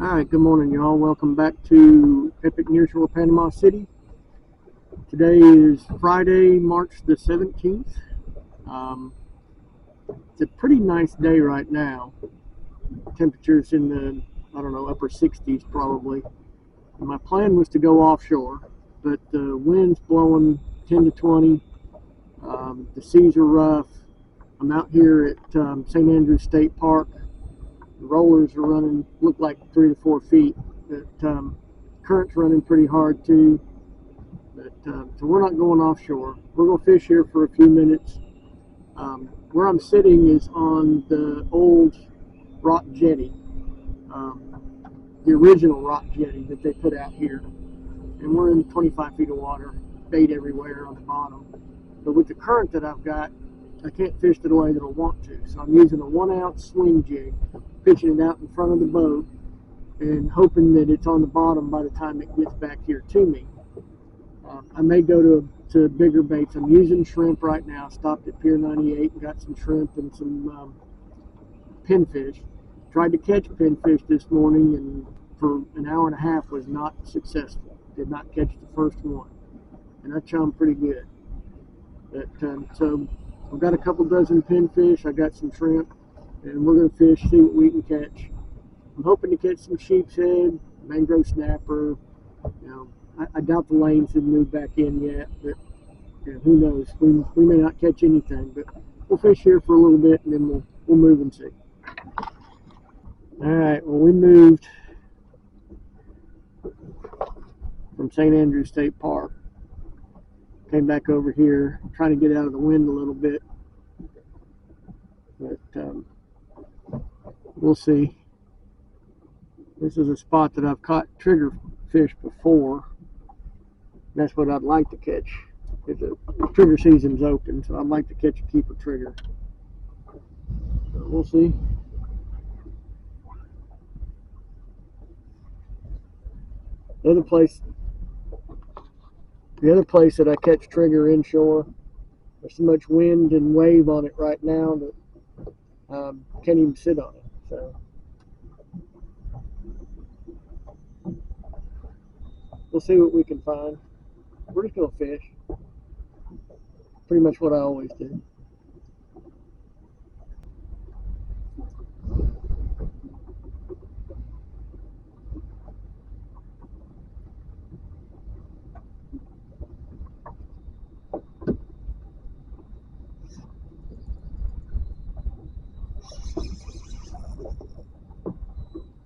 Alright, good morning y'all. Welcome back to Epic Nearshore Panama City. Today is Friday, March the 17th. It's a pretty nice day right now. Temperatures in the, upper 60s probably. And my plan was to go offshore, but the wind's blowing 10 to 20. The seas are rough. I'm out here at St. Andrews State Park. The rollers are running, look like 3 to 4 feet. But current's running pretty hard too. But so we're not going offshore. We're going to fish here for a few minutes. Where I'm sitting is on the old rock jetty, the original rock jetty that they put out here. And we're in 25 feet of water, bait everywhere on the bottom. But with the current that I've got, I can't fish the way that I want to. So I'm using a 1 ounce swing jig, pitching it out in front of the boat and hoping that it's on the bottom by the time it gets back here to me. I may go to bigger baits. I'm using shrimp right now. Stopped at Pier 98 and got some shrimp and some pinfish. Tried to catch pinfish this morning and for an hour and a half was not successful. Did not catch the first one. And I chummed pretty good. But, so I've got a couple dozen pinfish. I got some shrimp. And we're going to fish, see what we can catch. I'm hoping to catch some sheep's head, mangrove snapper. I doubt the lanes have moved back in yet, but who knows? We may not catch anything, but we'll fish here for a little bit and then we'll move and see. All right, well, we moved from St. Andrews State Park. Came back over here, trying to get out of the wind a little bit, but we'll see. This is a spot that I've caught triggerfish before. That's what I'd like to catch. The trigger season's open, so I'd like to catch a keeper trigger. So we'll see. The other place that I catch trigger inshore, there's so much wind and wave on it right now that can't even sit on it. So we'll see what we can find. We're just gonna fish. Pretty much what I always do.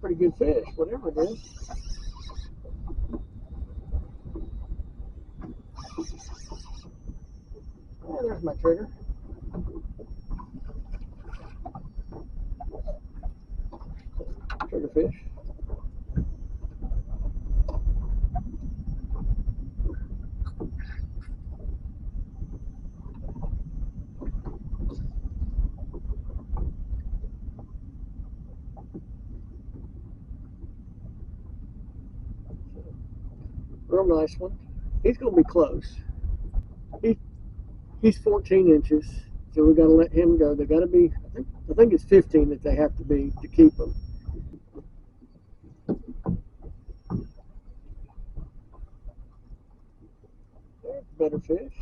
Pretty good fish, whatever it is. Oh, there's my trigger. Trigger fish. Real nice one. He's going to be close. He's 14 inches, so we got to let him go. They got to be. I think it's 15 that they have to be to keep them. There's a better fish.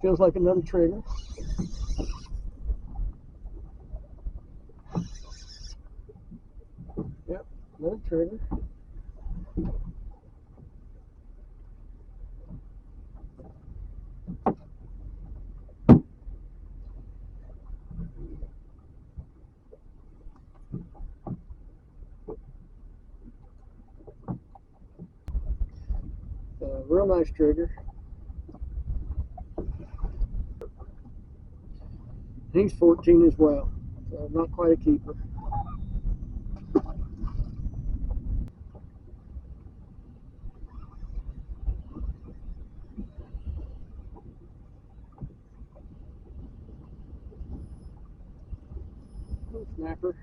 Feels like another trigger. Yep, another trigger. Real nice trigger. He's 14 as well, so not quite a keeper. Little snapper.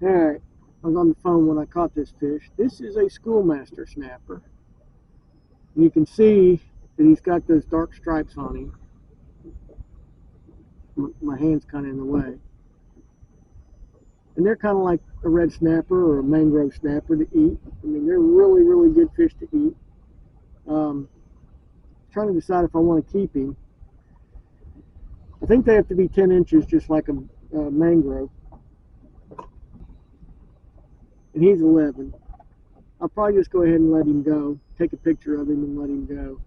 Alright, I was on the phone when I caught this fish. This is a schoolmaster snapper. And you can see that he's got those dark stripes on him. My hand's kind of in the way. And they're kind of like a red snapper or a mangrove snapper to eat. I mean, they're really, really good fish to eat. Trying to decide if I want to keep him. I think they have to be 10 inches, just like a mangrove. And he's 11. I'll probably just go ahead and let him go. Take a picture of him and let him go.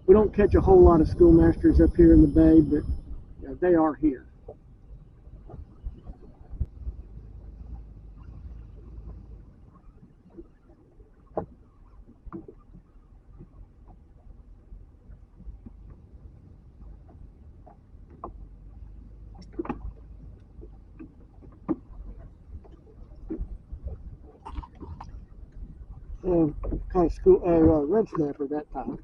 We don't catch a whole lot of schoolmasters up here in the bay, but they are here. Caught a red snapper that time.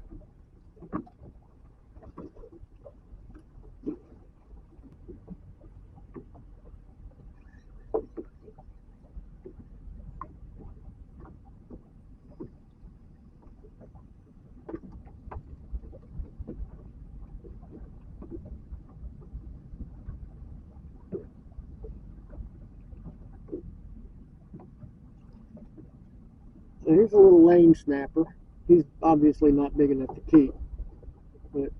So here's a little lane snapper. He's obviously not big enough to keep, but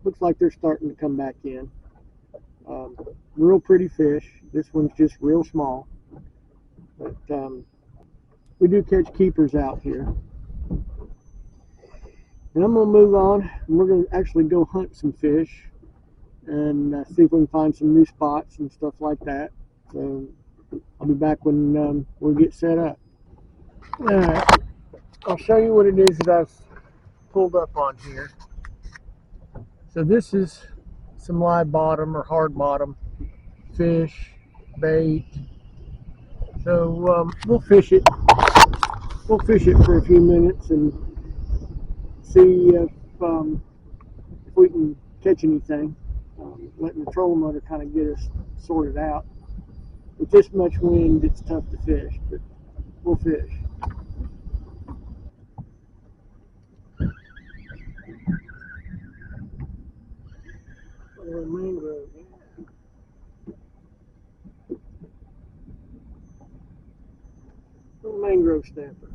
looks like they're starting to come back in. Real pretty fish. This one's just real small, but we do catch keepers out here. And I'm going to move on, and we're going to actually go hunt some fish and see if we can find some new spots and stuff like that. So I'll be back when we get set up. Alright, I'll show you what it is that I've pulled up on here. So this is some live bottom or hard bottom fish, bait. So we'll fish it. We'll fish it for a few minutes and see if we can catch anything. Letting the trolling motor kind of get us sorted out. With this much wind, it's tough to fish, but we'll fish. Mangrove, yeah. Little mangrove snapper.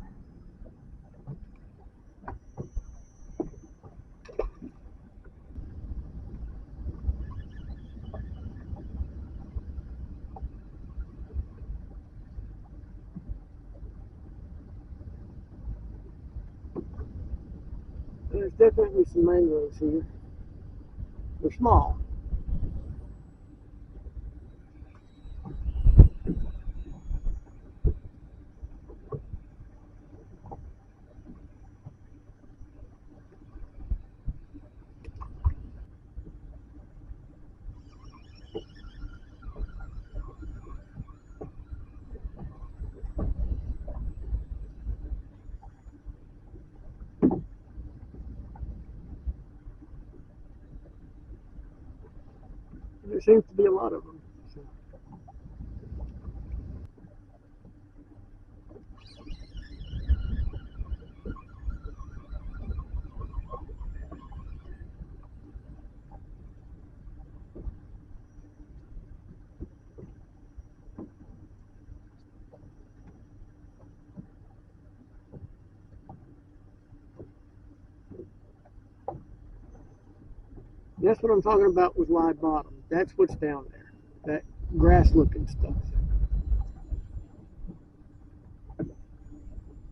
There's definitely some mangroves here. They're small. There seems to be a lot of them. So. That's what I'm talking about with live bottom. That's what's down there. That grass looking stuff.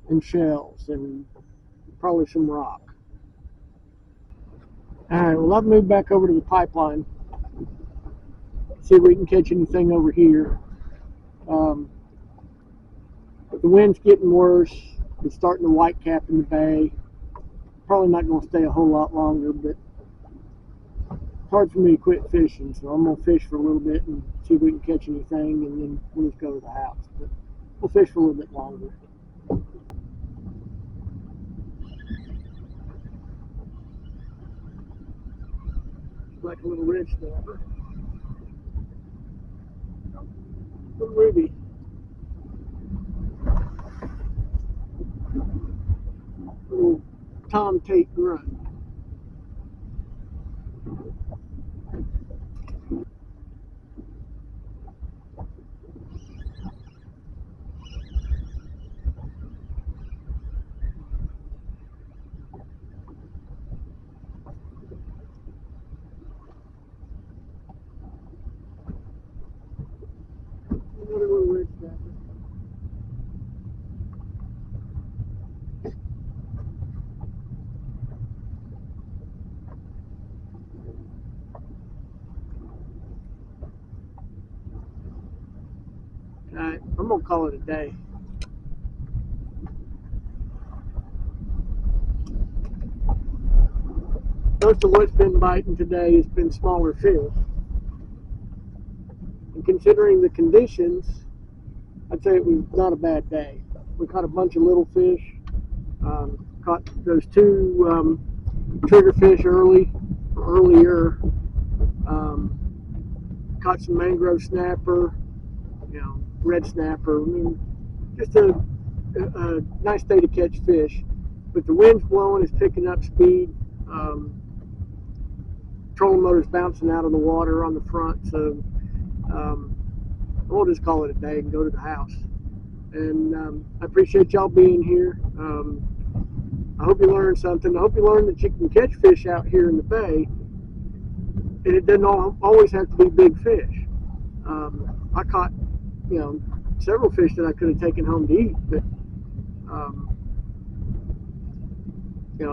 And shells and probably some rock. Alright, well I've moved back over to the pipeline. See if we can catch anything over here. But the wind's getting worse. It's starting to white cap in the bay. Probably not going to stay a whole lot longer, but it's hard for me to quit fishing, so I'm going to fish for a little bit and see if we can catch anything, and then we'll just go to the house. But we'll fish for a little bit longer. like a little red snapper. Little ruby. Little Tom Tate grunt. Another little red snapper. Alright, I'm gonna call it a day. Most of what's been biting today has been smaller fish. And considering the conditions, I'd say it was not a bad day. We caught a bunch of little fish. Caught those two triggerfish earlier. Caught some mangrove snapper, red snapper. I mean, just a nice day to catch fish. But the wind's blowing, it's picking up speed. Trolling motor's bouncing out of the water on the front, so we'll just call it a day and go to the house. And I appreciate y'all being here. I hope you learned something. I hope you learned that you can catch fish out here in the bay, and it doesn't always have to be big fish. I caught, several fish that I could have taken home to eat, but I'm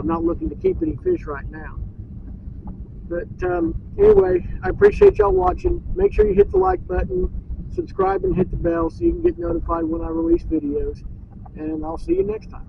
not looking to keep any fish right now. But anyway, I appreciate y'all watching. Make sure you hit the like button, subscribe, and hit the bell so you can get notified when I release videos. And I'll see you next time.